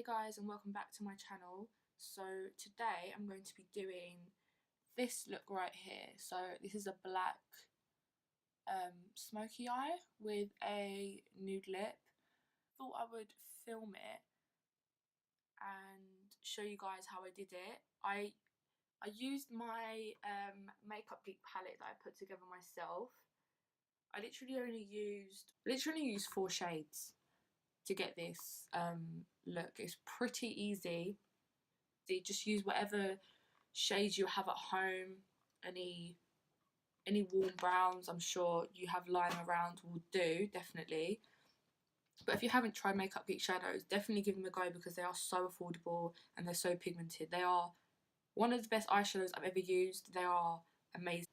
Hey guys, and welcome back to my channel. So today I'm going to be doing this look right here. So this is a black smoky eye with a nude lip. Thought I would film it and show you guys how I did it. I used my Makeup Geek palette that I put together myself. I literally used 4 shades to get this look. It's pretty easy. So you just use whatever shades you have at home. Any warm browns I'm sure you have lying around will do, definitely. But if you haven't tried Makeup Geek Shadows, definitely give them a go because they are so affordable and they're so pigmented. They are one of the best eyeshadows I've ever used. They are amazing.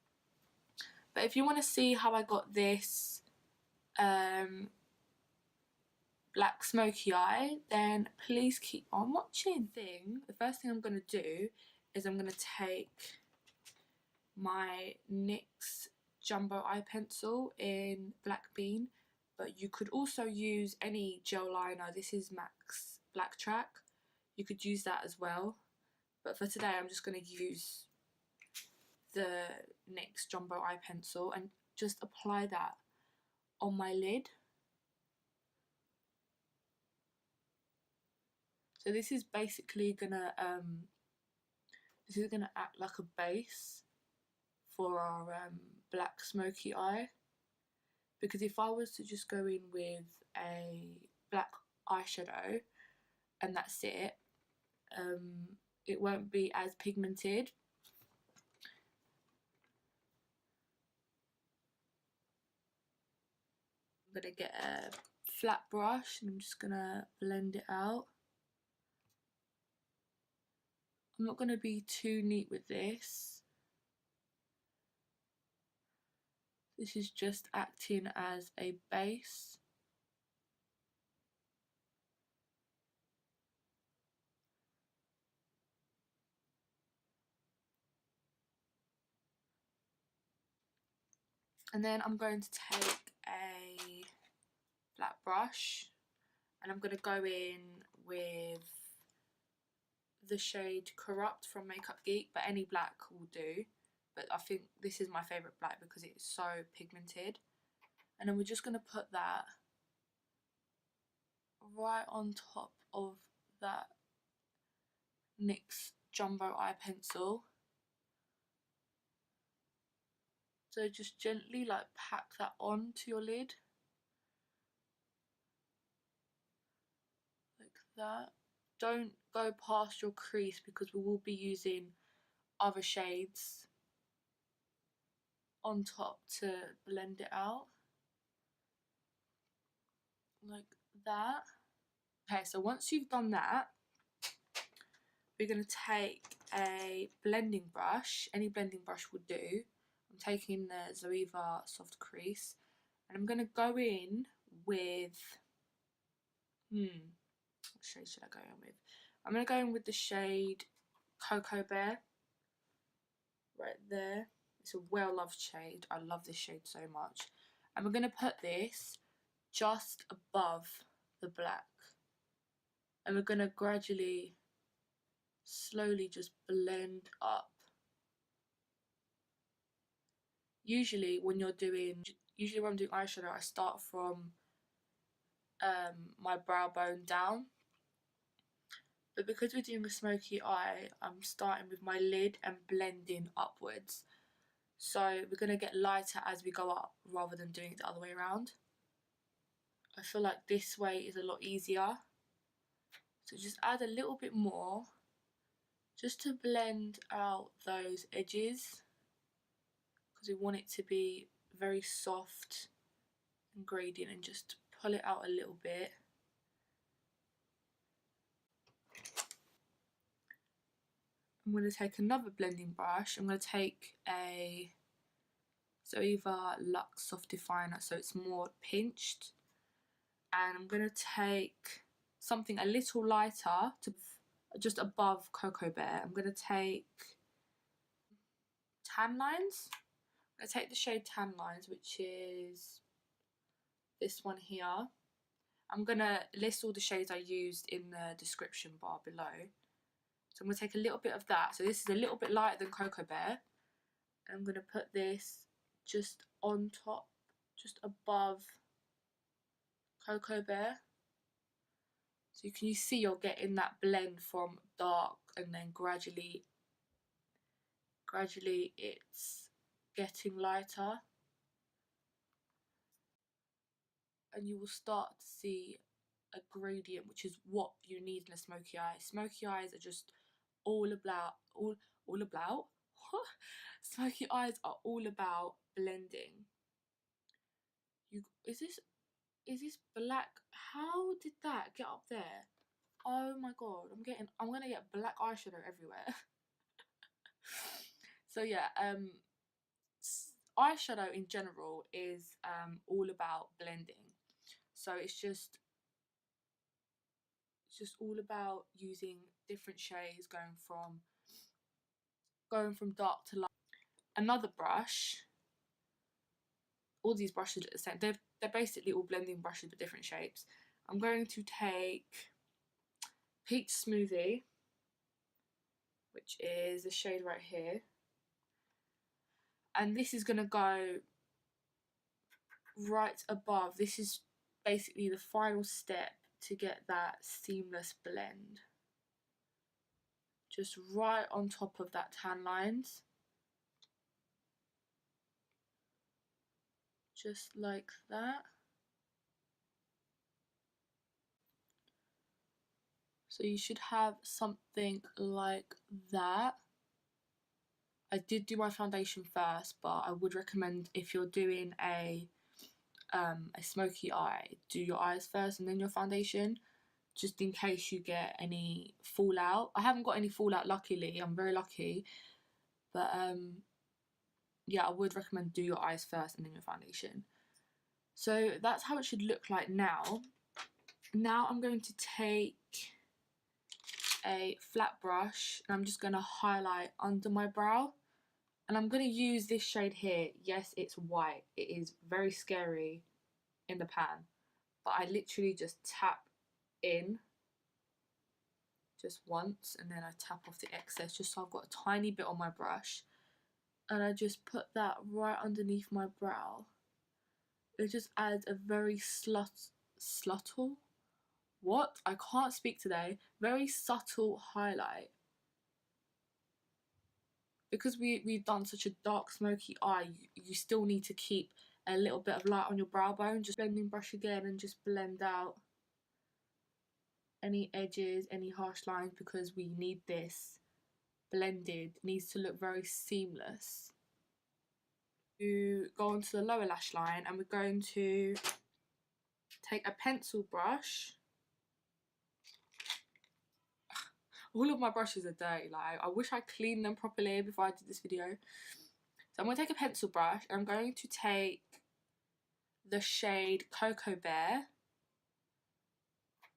But if you want to see how I got this black smoky eye, then please keep on watching. The first thing I'm going to do is I'm going to take my NYX jumbo eye pencil in Black Bean, but you could also use any gel liner. This is MAC Black Track. You could use that as well, but for today I'm just going to use the NYX jumbo eye pencil and just apply that on my lid. So this is basically gonna act like a base for our black smoky eye, because if I was to just go in with a black eyeshadow and that's it, it won't be as pigmented. I'm gonna get a flat brush and I'm just gonna blend it out. I'm not going to be too neat with this. This is just acting as a base. And then I'm going to take a flat brush and I'm going to go in with the shade Corrupt from Makeup Geek, but any black will do. But I think this is my favourite black because it's so pigmented. And then we're just going to put that right on top of that NYX jumbo eye pencil. So just gently like pack that onto your lid. Like that. Don't go past your crease because we will be using other shades on top to blend it out. Like that. Okay, so once you've done that, we're going to take a blending brush. Any blending brush will do. I'm taking the Zoeva Soft Crease and I'm going to go in with what shade should I go in with? I'm going to go in with the shade Cocoa Bear right there. It's a well loved shade. I love this shade so much. And we're going to put this just above the black and we're going to gradually slowly just blend up. Usually when I'm doing eyeshadow, I start from my brow bone down, but because we're doing a smoky eye, I'm starting with my lid and blending upwards. So we're going to get lighter as we go up rather than doing it the other way around. I feel like this way is a lot easier. So just add a little bit more just to blend out those edges because we want it to be very soft and gradient, and just pull it out a little bit. I'm going to take another blending brush. I'm going to take a Zoeva Luxe Soft Definer so it's more pinched, and I'm going to take something a little lighter to just above Cocoa Bear. I'm going to take Tan Lines. I'm going to take the shade Tan Lines, which is this one here. I'm going to list all the shades I used in the description bar below. So I'm going to take a little bit of that. So this is a little bit lighter than Cocoa Bear. And I'm going to put this just on top, just above Cocoa Bear. So you see you're getting that blend from dark and then gradually it's getting lighter. And you will start to see a gradient, which is what you need in a smoky eye. Smoky eyes are just all about smoky eyes are all about blending. Is this black? How did that get up there? Oh my god, I'm gonna get black eyeshadow everywhere. So yeah, eyeshadow in general is all about blending. So it's just all about using different shades, going from dark to light. Another brush. All these brushes are the same. They're basically all blending brushes with different shapes. I'm going to take Peach Smoothie, which is the shade right here, and this is going to go right above. This is basically the final step to get that seamless blend. Just right on top of that tan lines. Just like that. So you should have something like that. I did do my foundation first, but I would recommend, if you're doing a smoky eye, do your eyes first and then your foundation, just in case you get any fallout. I haven't got any fallout, luckily. I'm very lucky. But yeah, I would recommend do your eyes first and then your foundation. So that's how it should look like now. Now I'm going to take a flat brush and I'm just going to highlight under my brow. And I'm going to use this shade here. Yes, it's white. It is very scary in the pan. But I literally just tap in just once and then I tap off the excess just so I've got a tiny bit on my brush. And I just put that right underneath my brow. It just adds a very subtle? What? I can't speak today. Very subtle highlight. Because we've done such a dark smoky eye, you still need to keep a little bit of light on your brow bone. Just blending brush again and just blend out any edges, any harsh lines, because we need this blended. It needs to look very seamless. To go onto the lower lash line, and we're going to take a pencil brush. All of my brushes are dirty, like I wish I cleaned them properly before I did this video. So I'm going to take a pencil brush and I'm going to take the shade Cocoa Bear.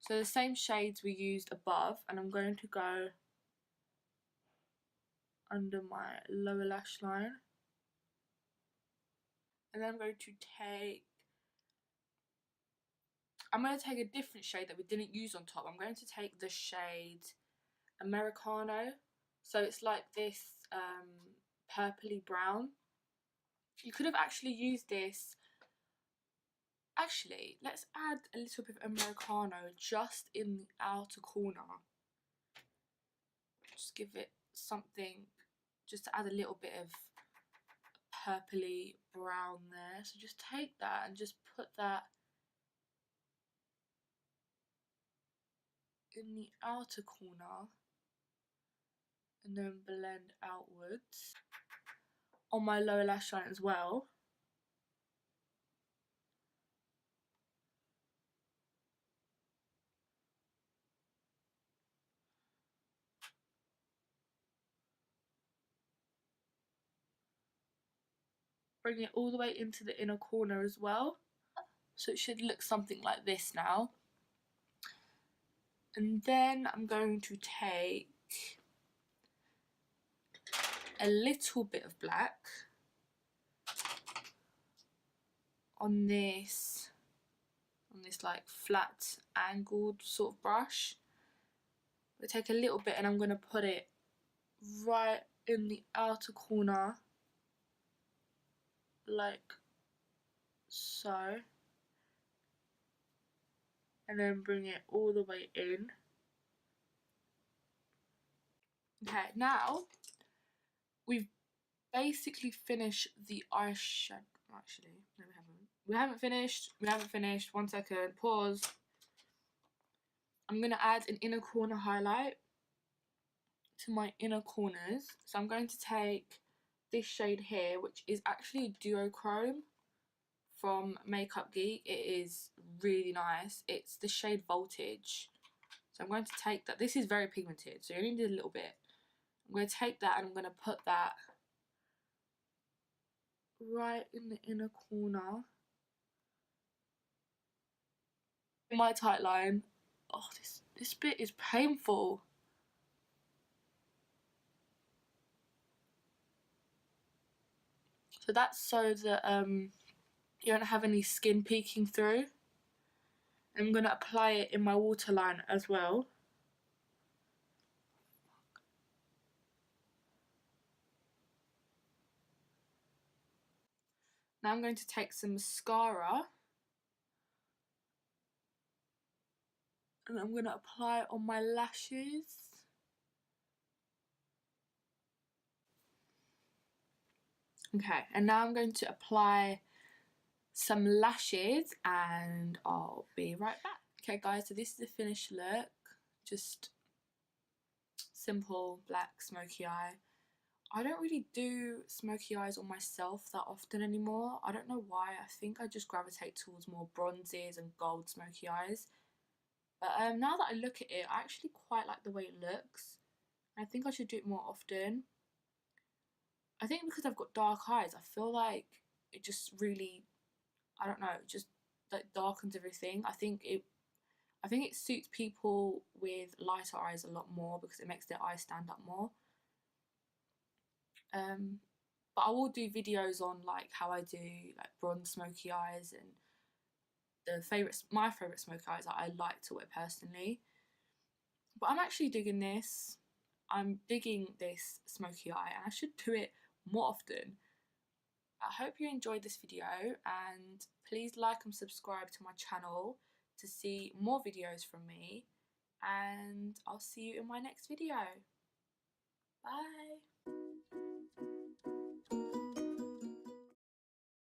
So the same shades we used above, and I'm going to go under my lower lash line. And then I'm going to take a different shade that we didn't use on top. I'm going to take the shade Americano. So it's like this purpley brown. You could have actually used this. Actually, let's add a little bit of Americano just in the outer corner. Just give it something, just to add a little bit of purpley brown there. So just take that and just put that in the outer corner and then blend outwards on my lower lash line as well. Bring it all the way into the inner corner as well. So it should look something like this now. And then I'm going to take a little bit of black on this on this like flat angled sort of brush. I take a little bit and I'm going to put it right in the outer corner, like so, and then bring it all the way in. Okay, now we've basically finished the eyeshadow. Actually, no, we haven't. We haven't finished. 1 second. Pause. I'm going to add an inner corner highlight to my inner corners. So I'm going to take this shade here, which is actually duochrome from Makeup Geek. It is really nice. It's the shade Voltage. So I'm going to take that. This is very pigmented, so you only need a little bit. I'm going to take that and I'm going to put that right in the inner corner. In my tight line. Oh, this bit is painful. So that's so that you don't have any skin peeking through. I'm going to apply it in my waterline as well. Now I'm going to take some mascara and I'm going to apply it on my lashes. Okay, and now I'm going to apply some lashes and I'll be right back. Okay guys, so this is the finished look. Just simple black smoky eye. I don't really do smoky eyes on myself that often anymore. I don't know why. I think I just gravitate towards more bronzes and gold smoky eyes. But now that I look at it, I actually quite like the way it looks. I think I should do it more often. I think because I've got dark eyes, I feel like it just really, I don't know, it just like darkens everything. I think it suits people with lighter eyes a lot more because it makes their eyes stand up more. But I will do videos on like how I do like bronze smoky eyes and my favourite smoky eyes that I like to wear personally. But I'm actually digging this. I'm digging this smoky eye and I should do it more often. I hope you enjoyed this video and please like and subscribe to my channel to see more videos from me, and I'll see you in my next video. Bye!